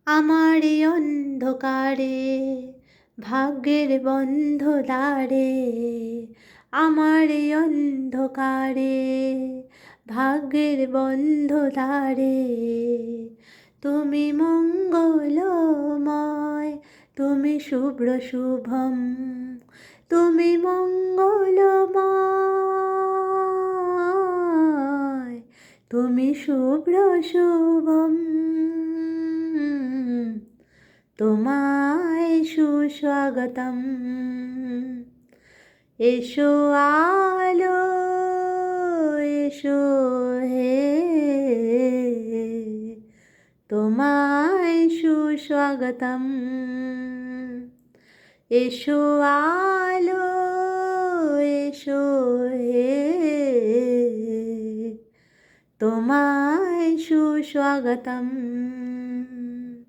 আমার এই অন্ধকারে ভাগ্যের বন্ধ দ্বারে, আমার এই অন্ধকারে ভাগ্যের বন্ধ দ্বারে, তুমি মঙ্গলময়, তুমি শুভ্র শুভম, তুমি মঙ্গলময়, তুমি শুভ্র শুভম, তোমায় সুস্বাগতম। এসো আলো, এসো হে, তোমায় সুস্বাগতম। এসো আলো, এসো হে, তোমায় সুস্বাগতম।